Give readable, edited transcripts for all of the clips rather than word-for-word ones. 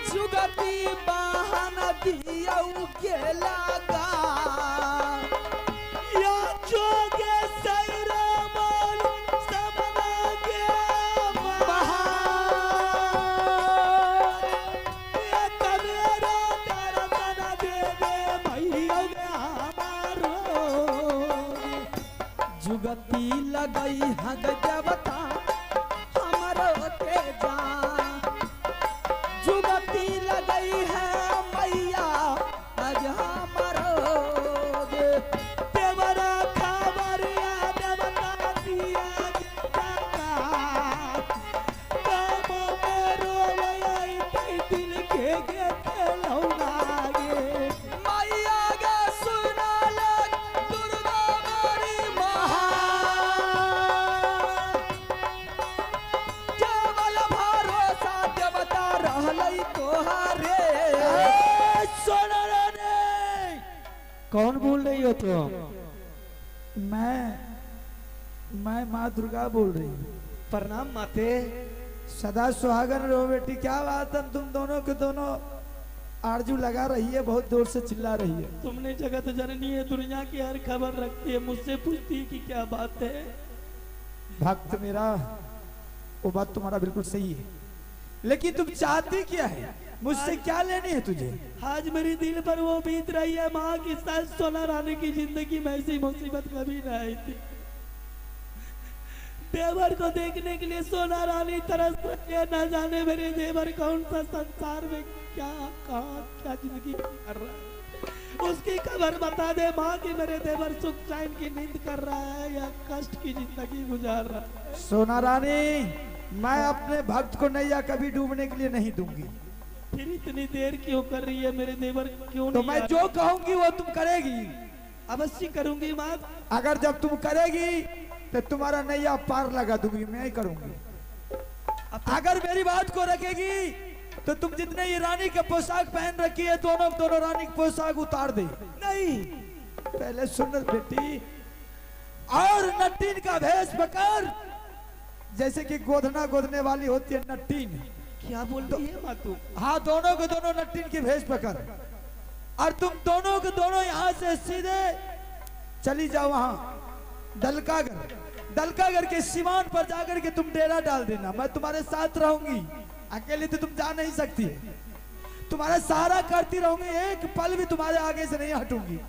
जुगती बहाना दिया के लगा या जोगे सैरा माल समना के महान या कमेरा दर्शन दे दे भैया हमारो जुगती लगई हग देवता हमारो के जा जुगती लगई है मैया आज हमारो देवरा खबर या देवता दिया का काम में रोवई दिल के लौना गे मैया गे सुना लग दुर्गा मारी महान केवल भरोसा देवता रहलई तोहारे सोना रे कौन बोल रही हो तुम? मैं माँ दुर्गा बोल रही हूँ। प्रणाम माते। सदा सुहागन रहो बेटी। क्या बात है, तुम दोनों के दोनों आरजू लगा रही है, बहुत जोर से चिल्ला रही है। तुमने जगत जननी है, दुनिया की हर खबर रखती है, मुझसे पूछती है कि क्या बात है। भक्त मेरा, वो बात तुम्हारा बिल्कुल सही है, लेकिन तुम चाहती क्या है, मुझसे क्या लेनी है तुझे? आज मेरी दिल पर वो बीत रही है माँ की सास सोना रानी की जिंदगी में ऐसी मुसीबत कभी न आई थी। देवर को देखने के लिए सोना रानी तरस रही है, न जाने मेरे देवर कौन सा संसार में क्या कहाँ क्या जिंदगी कर रहा है। उसकी खबर बता दे माँ कि मेरे देवर सुख चैन की नींद कर रहा है या कष्ट की जिंदगी गुजार रहा है। सोना रानी, मैं अपने भक्त को नैया कभी डूबने के लिए नहीं दूंगी। फिर इतनी देर क्यों कर रही है मेरे देवर, क्यों तो नहीं मैं आ जो कहूंगी वो तुम करेगी। अवश्य करूंगी माँ। अगर जब तुम करेगी तो तुम्हारा नैया पार लगा दूंगी, मैं ही करूंगी। अगर मेरी बात को रखेगी तो तुम जितने ये रानी के पोशाक पहन रखी है, दोनों रानी की पोशाक उतार दे। नहीं, पहले सुन बेटी, और नट्टीन का भेष पकड़, जैसे कि गोधना गोदने वाली होती है नट्टीन। क्या बोल रही है माँ तू? हाँ, दोनों के दोनों नट्टीन की भेष पकड़, और तुम दोनों के दोनों यहाँ से सीधे चली जाओ वहां दलकागर के सिवान पर जाकर के तुम डेरा डाल देना। मैं तुम्हारे साथ रहूंगी, अकेले तो तुम जा नहीं सकती, तुम्हारा सहारा करती रहूंगी, एक पल भी तुम्हारे आगे से नहीं हटूंगी।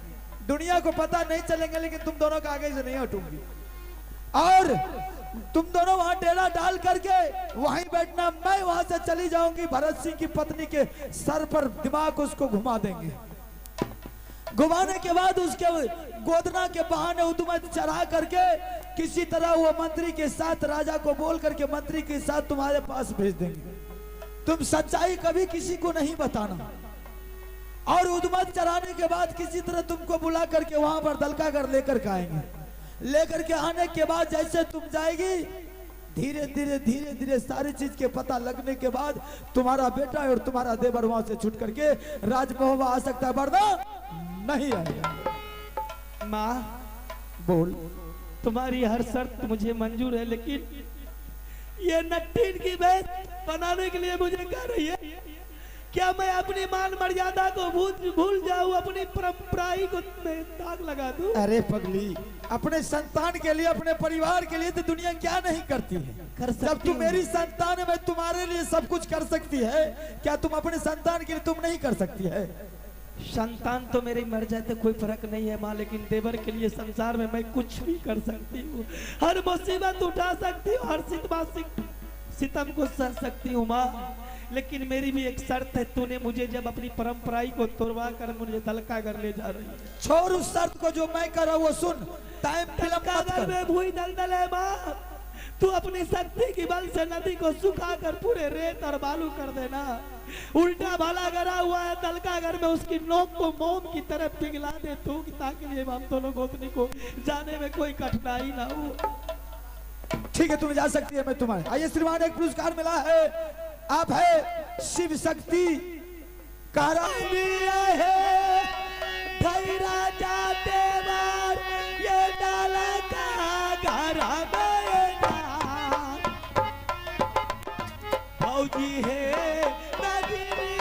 दुनिया को पता नहीं चलेंगे, लेकिन तुम दोनों के आगे से नहीं हटूंगी। और तुम दोनों वहां डेरा डाल करके वहीं बैठना, मैं वहां से चली जाऊंगी, भरत सिंह की पत्नी के सर पर दिमाग उसको घुमा देंगे। घुमाने के बाद उसके गोदना के बहाने उदुमत चढ़ा करके किसी तरह वो मंत्री के साथ, राजा को बोल करके मंत्री के साथ तुम्हारे पास भेज देंगे। तुम सच्चाई कभी किसी को नहीं बताना, और उदुमत चढ़ाने के बाद किसी तरह तुमको बुला करके वहां पर दलकागर लेकर के आएंगे। लेकर के आने के बाद जैसे तुम जाएगी, धीरे धीरे सारी चीज के पता लगने के बाद तुम्हारा बेटा और तुम्हारा देवर वहां से छूट करके राजमहल आ सकता है, वरना नहीं आएगा। माँ, बोल। तुम्हारी हर शर्त मुझे मंजूर है, लेकिन ये नट्टीन की भेष बनाने के लिए मुझे कह रही है, क्या मैं अपनी मान मर्यादा को भूल जाऊं, अपनी परंपरा को दाग लगा दूं? अरे पगली, अपने संतान के लिए, अपने परिवार के लिए तो दुनिया क्या नहीं करती है। जब तुम मेरी संतान है, मैं तुम्हारे लिए सब कुछ कर सकती है, क्या तुम अपने संतान के लिए तुम नहीं कर सकती है? संतान तो मेरी मर जाए तो कोई फर्क नहीं है माँ, लेकिन देवर के लिए संसार में मैं कुछ भी कर सकती हूँ, हर मुसीबत उठा सकती हूँ, हर सितम को सह सकती हूँ माँ। लेकिन मेरी भी एक शर्त है, तूने मुझे जब अपनी परंपरा को तोड़वा कर मुझे दलकागर ले जा रही है। छोड़ उस शर्त को, जो मैं कर रहा हूँ वो सुन। टाइम दलकागर में भूई दलदल है माँ, तू अपनी शक्ति की बल से नदी को सुखा कर पूरे रेत और बालू कर देना। उल्टा भाला गरा हुआ है दलकागर में, उसकी नोक को मोम की तरह पिघला दे तू, ताकि हम दोनों गोतनी को जाने में कोई कठिनाई ना हो। ठीक है, तुम जा सकती है, मैं तुम्हारे। आइए श्रीमान, एक पुरस्कार मिला है, आप है शिव शक्ति कारा है ठहरा जाते बार ये डाला का घरा भौजी है नगरी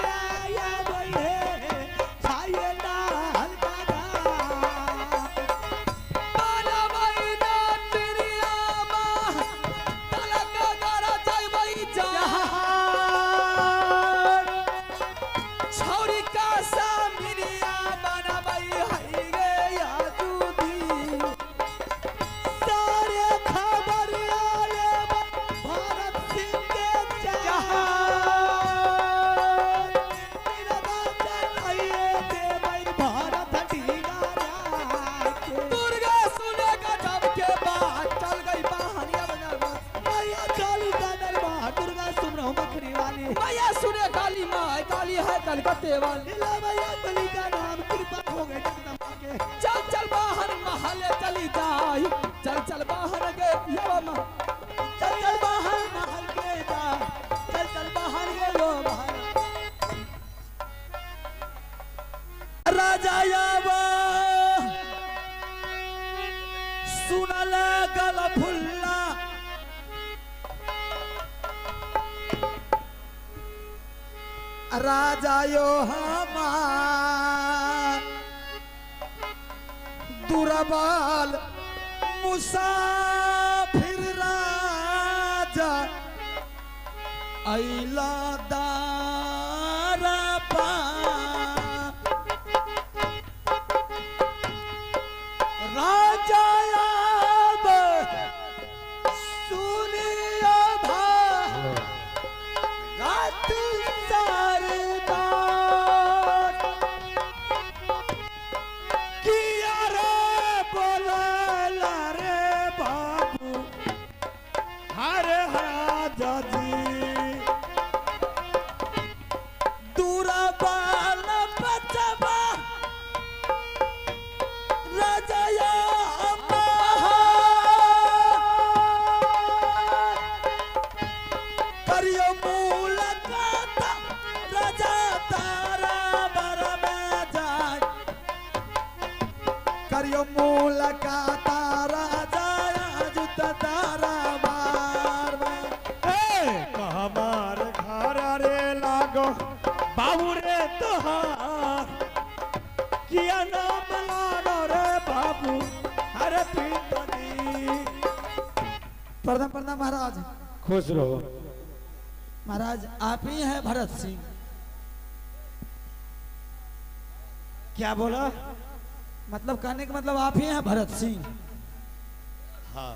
है काली है कलकत्ते वाली। लीला मैया बलि का नाम कृपा हो गए जगदम्बा के। चल चल बाहर महल चली जाई, चल चल बाहर गे यो चल चल बाहर महल के जा, चल चल बाहर ये लो बाहर। राजा यावा सुनल गल फुल्ला राजा यो हमार दुर्बल मुसाफिर राजा अइला दारा पा राजा अब सुनिया भा रात सरदार किया रे बोला रे बाबू हरे राजा जी दूरा बाल बचबा राजा या करियो मुलाकात राजा तारा बर में जाए करियो मुलाकात राजा जुत तारा बार में हमार घर रे लागो बाबू रे तोहार किया नाम लानो रे बाबू अरे पिताजी। प्रणाम प्रणाम महाराज। खुश रहो महाराज आप ही हैं भरत सिंह? क्या बोला? मतलब कहने का मतलब आप ही हैं भरत सिंह? हाँ।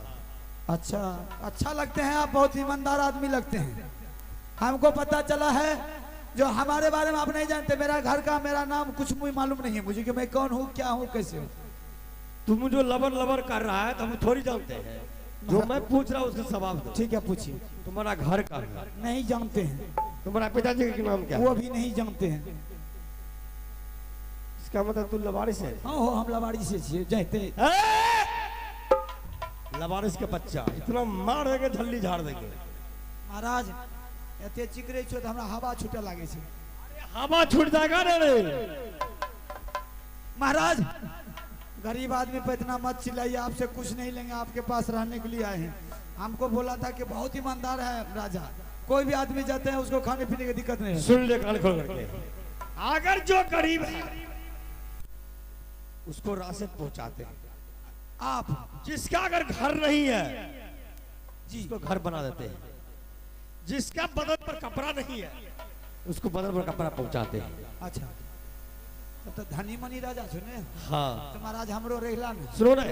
अच्छा अच्छा लगते हैं आप, बहुत ईमानदार आदमी लगते हैं। हमको पता चला है जो हमारे बारे में आप नहीं जानते, मेरा घर का मेरा नाम कुछ मुझे मालूम नहीं है मुझे कि मैं कौन हूँ क्या हूँ कैसे हूँ। तुम जो लबर लबर कर रहा है तो हम थोड़ी जानते हैं। जो मैं पूछ रहा हूँ उसका जवाब दो। ठीक है पूछिए। तुम्हारा घर का है? नहीं जानते हैं। तुम्हारा पिताजी का नाम क्या है? वो भी नहीं जानते हैं। इसका मतलब तू लवारिस है? हाँ हो हम लवाड़ी से छिए जहते। लवारिस के बच्चा इतना मार देंगे झल्ली झाड़ देंगे। महाराज एते चिकरे छो तो हमरा हवा छूटे लागे छे। हवा छूट जाएगा रे। महाराज गरीब आदमी पे इतना मत चिल्लाइए, आपसे कुछ नहीं लेंगे, आपके पास रहने के लिए आए हैं। हमको बोला था कि बहुत ईमानदार है राजा, कोई भी आदमी जाते हैं उसको खाने पीने की दिक्कत नहीं है। सुन ले कान खोल करके, अगर जो गरीब है उसको राशन पहुंचाते हैं आप। जिसका अगर घर नहीं है जी उसको घर बना देते हैं। जिसका बदन पर कपड़ा नहीं है उसको बदन पर कपड़ा पहुंचाते हैं। अच्छा तो धनी मनी राजा छो ने। हाँ तो महाराज हमरो रहला ने सुनो ना,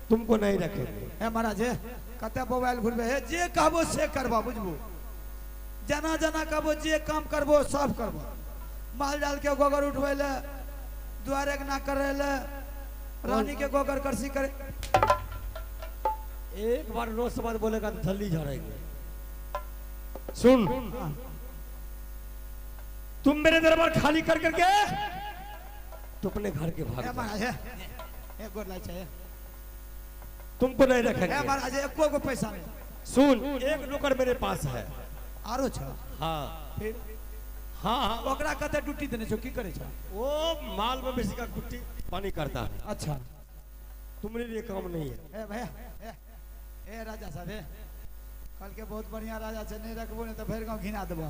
तुमको नहीं रखेंगे। ए महाराज कते मोबाइल घुरबे है, जे कहबो से करबा बुझबो, जना जना कहबो जे काम करबो सब करबो। माल डाल के गोबर उठवे ले, द्वारे के ना करे ले, रानी के गोबर करसी करे। एक बार रोज से बात बोलेगा तो झल्ली झाड़ेंगे। सुन तुम मेरे दरबार खाली कर करके तो अपने घर के भाग ए जाओ। महाराज एक गोर लाई चाहिए। तुमको नहीं ए रखेंगे। महाराज एको को पैसा नहीं। सुन एक नौकर मेरे पास है। आरो छ हाँ फिर हाँ हाँ ओकरा कते ड्यूटी देने छो की करे छ? वो माल में बेसी का कुट्टी पानी करता है। अच्छा तुम्हारे लिए काम नहीं है। ए भैया ए राजा साहब कल के बहुत बढ़िया राजा से नहीं रखबो ने तो फिर गांव घिना देबो।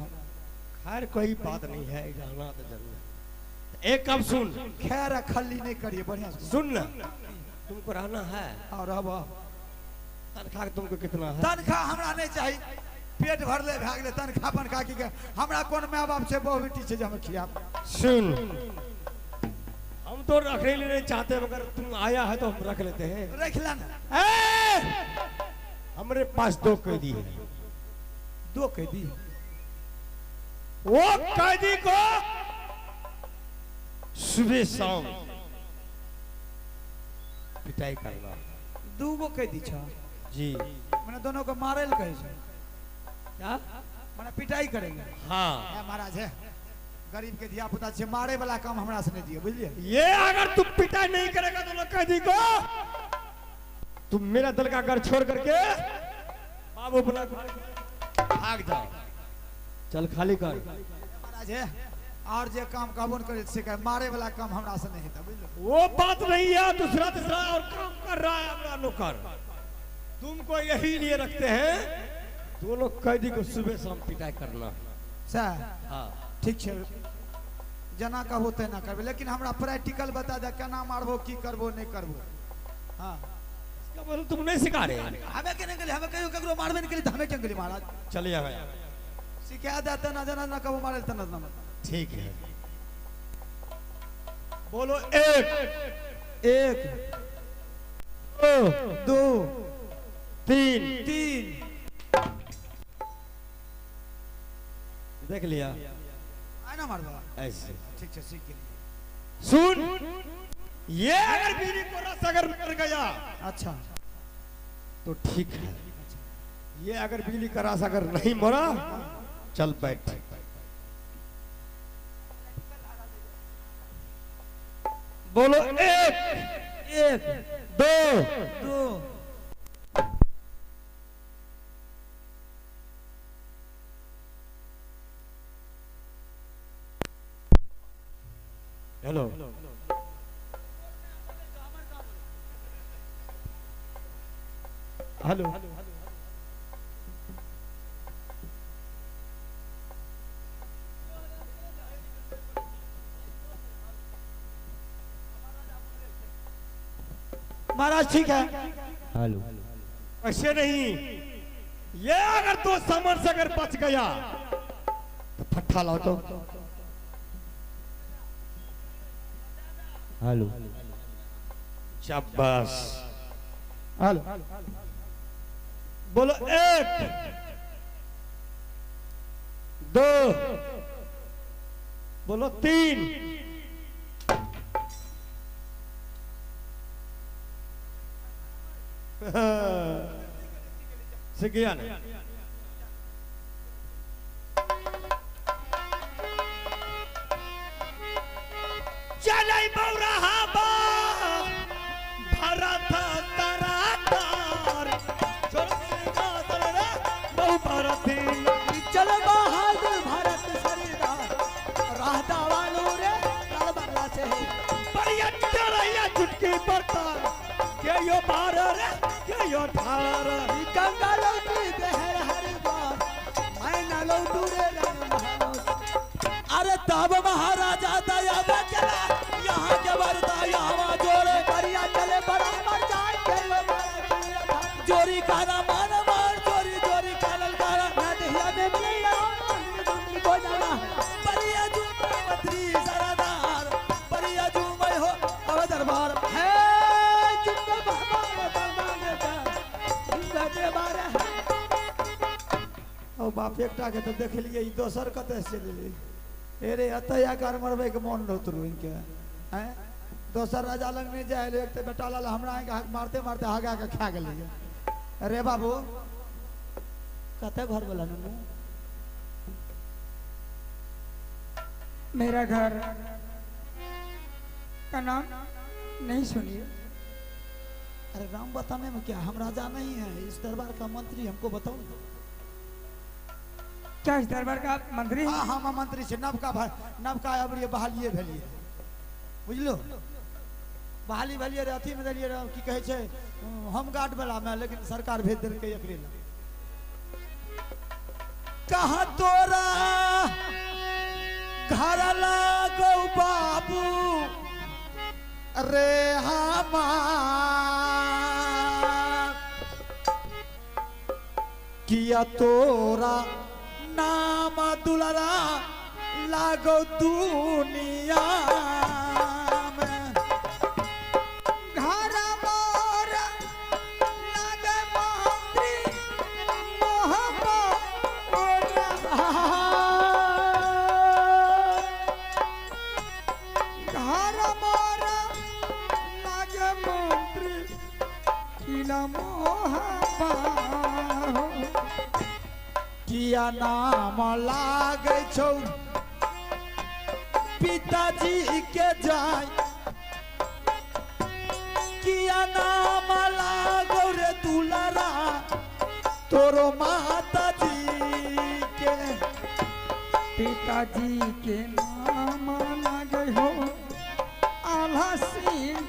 खैर कोई बात नहीं है, रहना तो जरूर है। एक काम सुन, खैर खल्ली नहीं करिए बढ़िया से। सुन ना, तुमको रहना है और रहबो। तनख्वाह तुमको कितना है? तनख्वाह हमरा नहीं चाहिए, पेट भरले भाग ले तनख्वाह बनखा की के हमरा कौन माँ बाप से बहु बेटी से जम खिया। सुन हम तो रखने लिए नहीं चाहते, मगर तुम आया है तो हम रख लेते हैं। रख लन हमारे पास दो कैदी है। दो कैदी वो कैदी को सुबह शाम पिटाई करना। दू गो कैदी छ जी मैंने दोनों को मारे ल कहे छ क्या? मैंने पिटाई करेंगे। हाँ ए महाराज है गरीब के दिया पुता से मारे वाला काम हमरा से नहीं दिए, बुझलिए? ये अगर तू पिटाई नहीं करेगा तो लोग कैदी को तुम मेरा दल का घर छोड़ करके बाबू बुला भाग जाओ। चल खाली कर। महाराज है और जे काम काबून करे से कहे मारे वाला काम हमरा से नहीं था, बुझलो? वो बात नहीं है, दूसरा तीसरा और काम कर रहा है अपना नौकर। तुमको यही लिए रखते हैं दोनों कैदी को सुबह शाम पिटाई करना। सर हाँ ठीक है, जना कहबो तेना करबे, लेकिन हमरा प्रैक्टिकल बता दे केना मारबो, की करबो नहीं करबो। हाँ इसका मतलब तुम नहीं सिखा रहे हैं। हमें केने गेली, हमें कहियो ककरो मारबे नहीं केली त हमें केन गेली महाराज? चलिए भैया सिखा देते ना, जना ना कहबो मारे त ना। ठीक है, बोलो एक एक दो तीन। तीन। देख लिया आए ना मारबा ऐसे। ठीक है, सीख गेली। सुन, ये अगर बीवी को रस अगर मर गया अच्छा तो ठीक है, ये अगर बिजली का रस अगर नहीं मरा चल बैठ। बोलो एक दो दो। हेलो हेलो महाराज ठीक है। हेलो ऐसे नहीं, ये अगर तो समर से अगर बच गया तो फट्टा लाओ तो। हेलो शाबाश। हेलो बोलो एक दो बोलो तीन। सीख गया ना? चलै बौरा बा भरत तरातार बहु भरतीन चल बहादुर भारत सरिदा रहता वालो रे लाल बंगला से बढ़िया चढ़ैया चुटकी पड़ता के यो बार रे के यो ठार। गंगा लौटी बहर हर बार मैं न लौटू रे रंग महानो। अरे तब महाराजा दया बचला यहाँ जबरदा यहाँ जोरे करिया चले बराबर जाए के जोरी काना मान मार चोरी चोरी कानल काना नदिया में मिला दुंदली को जाना बढ़िया जू मंत्री सरदार बढ़िया जू मैं हो अब दरबार है चुप बाबा दरबार का इनका दरबार है। ओ बाप एकटा के तो देख लिए, ई दोसर कते से लेली। अरे अतया कर मरबे के मन होतरू इनके हैं। दोसर राजा लग नहीं जाए, एक तो बेटा लाल हमरा के मारते मारते आगा के खा गेली। अरे बाबू कते घर वाला नू मेरा घर का नाम नहीं सुनिए। अरे राम बताने में क्या, हम राजा नहीं है, इस दरबार का मंत्री, हमको बताओ। क्या इस दरबार का आप मंत्री हैं? हाँ हाँ मंत्री से नवका नवका अब ये बहालिए भेलिए, बुझलो? बहाली भेलिए रे, अथी में देलिए रे, की कहे छे हम गार्ड वाला में, लेकिन सरकार भेज देल के एकरे ला। कहाँ तोरा घर लागो बाबू रे हमार, किया तोरा नाम दुलारा लागो दुनिया में। घर मोर लागे मंत्री मोहब्बा घर मोर लागे मंत्री किला मोहब्बा किया नाम लागे छौ पिताजी के जाय किया नाम लागो रे दुलारा तोरो माता जी के पिताजी के नाम लागे हो आल्हा सिंह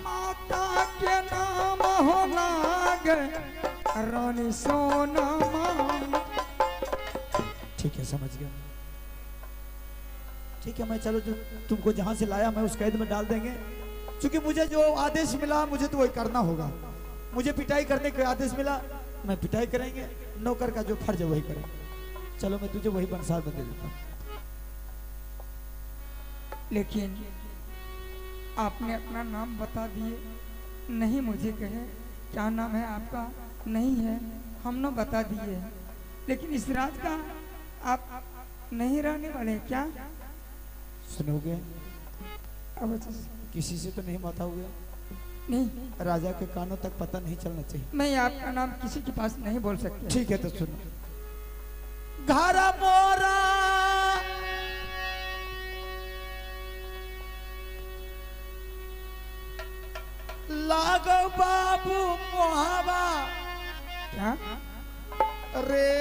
माता के नाम हो लागे रानी सोनमा। ठीक है, समझ गया। ठीक है, मैं चलो तुमको जहां से लाया मैं उस कैद में डाल देंगे, क्योंकि मुझे जो आदेश मिला मुझे तो वही करना होगा। मुझे पिटाई करने का आदेश मिला, मैं पिटाई करेंगे, नौकर का जो फर्ज है वही करेंगे। चलो मैं तुझे वही बंसार बदल देता हूँ। लेकिन आपने अपना नाम बता दिए, नहीं मुझे कहे क्या नाम है आपका, नहीं है हम न बता दिए, लेकिन इस रात का आप नहीं रहने वाले क्या? सुनोगे? अब किसी से तो नहीं बताओगे? नहीं, राजा के कानों तक पता नहीं चलना चाहिए। मैं आपका नाम किसी के पास नहीं बोल सकती। ठीक है, तो सुनो। घर मोरा लागो बाबू मोहबा क्या? रे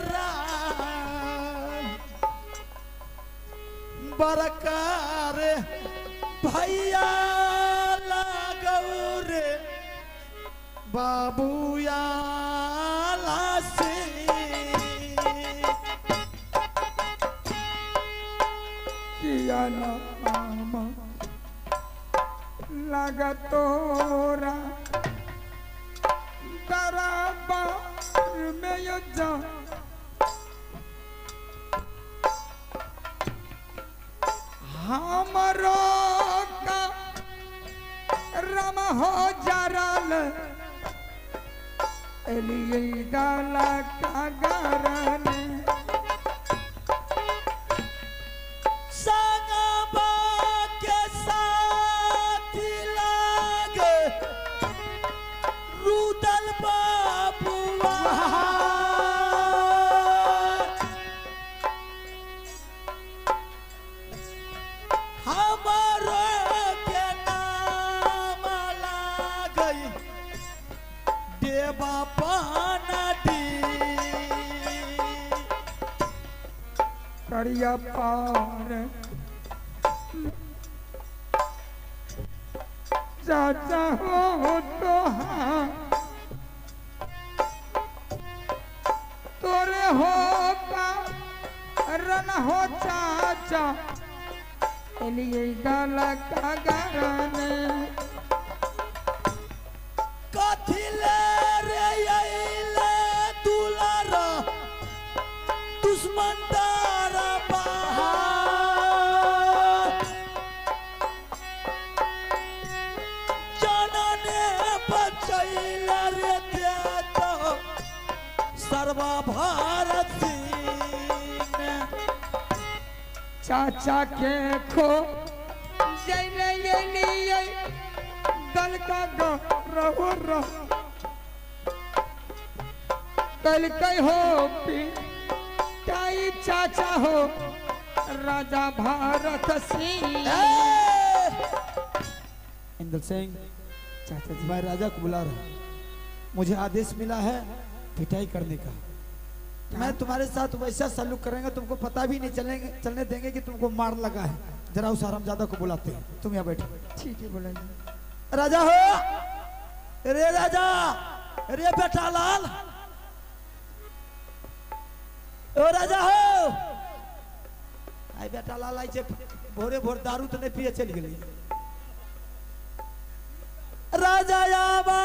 राम बरकार भैया लागो रे बाबूया लासे किया नाम लगा तोरा दरबार में यो जा हमरो का रम हो जरल एलिए डाला का गरन संगबा के साथ लागे रुदल बाबुआ हमारो के नाम लागे देवा पानडी करिया पार चाचा हो तो हाँ तोरे हो का रन हो चाचा एलिए डाला का गरन कथिले रे यैले दुलारा दुश्मन दारा बहा जनने बचैले रे देता सर्वा भारत सिंह चाचा के खो जैले एलिए दल का रहो रहो कल कई हो पिटाई चाचा हो राजा भारत सिंह। इंदल सिंह, चाचा जी मैं राजा को बुला रहा हूँ। मुझे आदेश मिला है पिटाई करने का। मैं तुम्हारे साथ वैसा सलूक करेंगे तुमको पता भी नहीं चलने देंगे कि तुमको मार लगा है। जरा उस हरामजादा को बुलाते हैं, तुम यहाँ बैठो। ठीक है बोलाइए। राजा हो रे राजा रे बेटा लाल ओ राजा हो आई बेटा लाल आई भोरे भोर दारू तो नहीं पिए चल गई। राजा आबा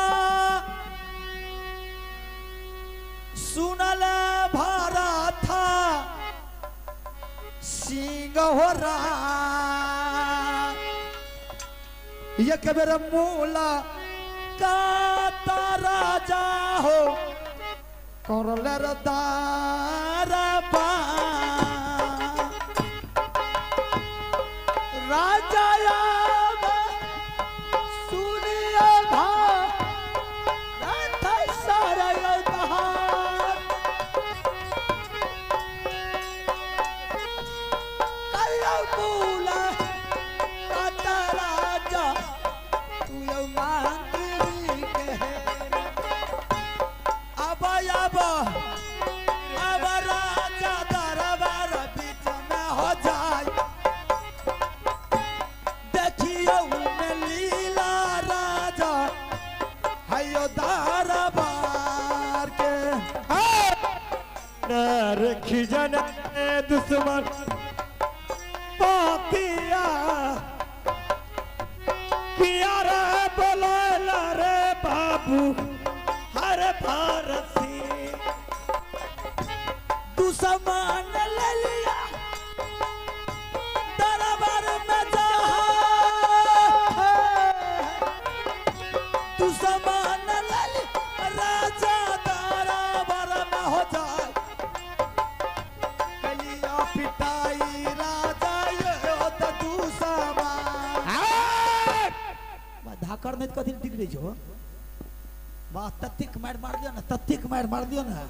सुनल भारा था सिंह हो रहा ये कबीर मूला का राजा हो करलर दारबा राजा आबा सुनिया भारत सारा मूला आता राजा तू यो मांगी कहे अब राजा दरबार बीच में हो जाए देखियो में लीला राजा हयो दरबार के रखी जन दुश्मन पातिया किया रे बोला रे बाबू हर भारती दुश्मन ले लिया दरबार में जा दुश्मन ले लिया राजा दरबार में हो जाए कलिया पिटाई राजा ये तो दुश्मन धाकर नहीं कथी दिख रही छो वाह तत्तिक मार दियो ना तत्तिक मार दियो ना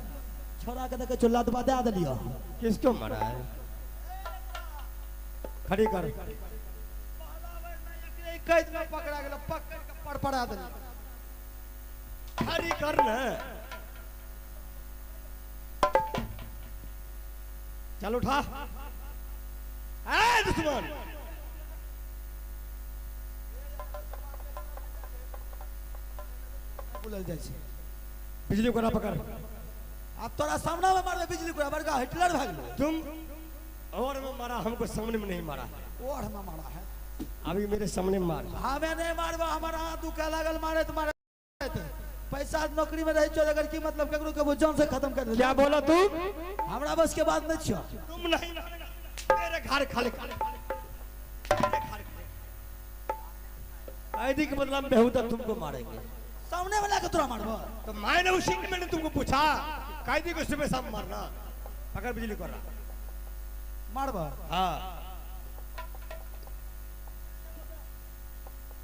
छोरा के देखे चुल्ला दबा दे दियो किसको मारा है खड़ी कर कैद में पकड़ा गेलो पकड़ के पड़पड़ा दियो खड़ी कर ना चल उठा ए दुश्मन बुलल जाय छै बिजली को ना पकड़ अब तोरा सामने में मार दे बिजली को बड़का हिटलर भाग लो तुम और में मारा हमको सामने में नहीं मारा ओढ़ में मारा है अभी मेरे सामने मार हमें नहीं मारबा हमारा हाथ दुखा लागल मारे तुम्हारे पैसा नौकरी में रही चो अगर की मतलब ककरो के वो जान से खत्म कर दे क्या बोला तू हमरा बस के बात नहीं छियो तुम नहीं मेरे घर खाली आईडी के बदला में बेहुदा तुमको मारेंगे सामने वाला के तोरा मारबो तो मैंने उसी ने मैंने तुमको पूछा कायदे को सुबह शाम मारना पकड़ बिजली को रहा मारबो हाँ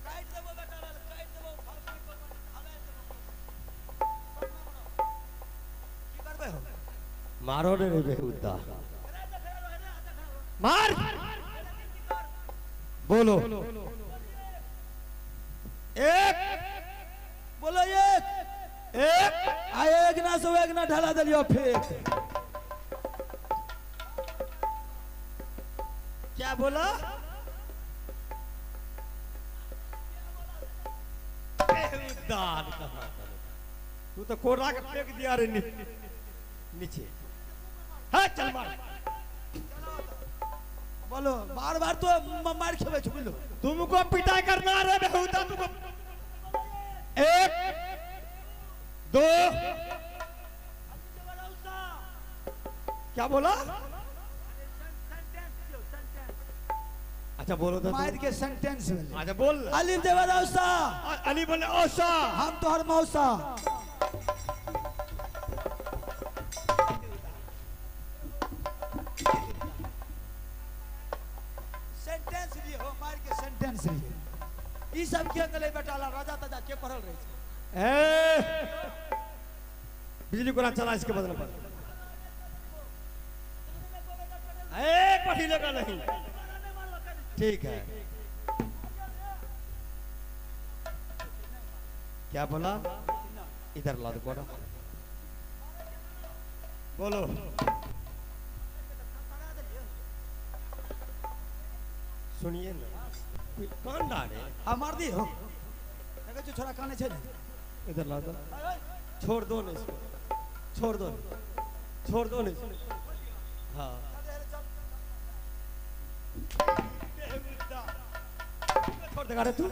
काट देबो बेटा काट देबो फालतू को हगाय देबो की करबे हो मारो रे बेहुदा मार बोलो एक बोलो एक आ एक ना सो एक ना ढला दलियो फेंक क्या बोला बेहुदा तू तो कोरा के फेंक दिया रे नीचे हाँ चल मार बोलो बार बार तो मार खेबे छु बोलो तुमको पिटाई करना रे बेहुदा तुमको एक दो क्या बोला अच्छा बोलो तो मार के सेंटेंस में अच्छा बोल अली देवरौसा अली बोले औसा हम तोहर मौसा सेंटेंस लिए हो मार के सेंटेंस लिए ई सब के गले बेटाला राजा ताजा के पढ़ल रही छै ए बिजली को ना चला इसके बदले पर एक पठी लगा नहीं ठीक है क्या बोला इधर ला दो बोलो सुनिए ना कौन डाले मार दी हो देखो जो छोरा काने छै इधर ला दो छोड़ दो ना इसको छोड़ दो ना इसको हाँ छोड़ देगा रे तू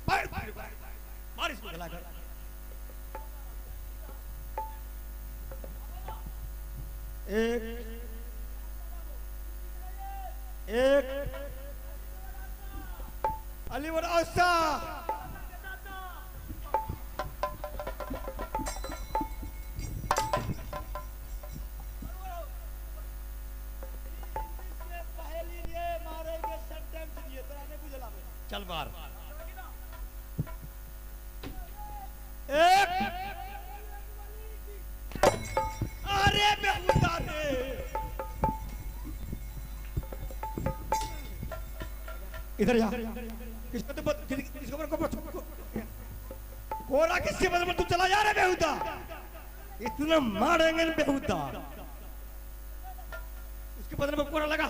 मार इसको गला कर एक अली वर औसा चल बार एक अरे बेहुदा रे इधर जा। किसको तो किसको कोरा किसके बदले में तू चला जा रहा है बेहुदा? इतना मारेंगे बेहुदा, उसके बदले में कोरा लगा।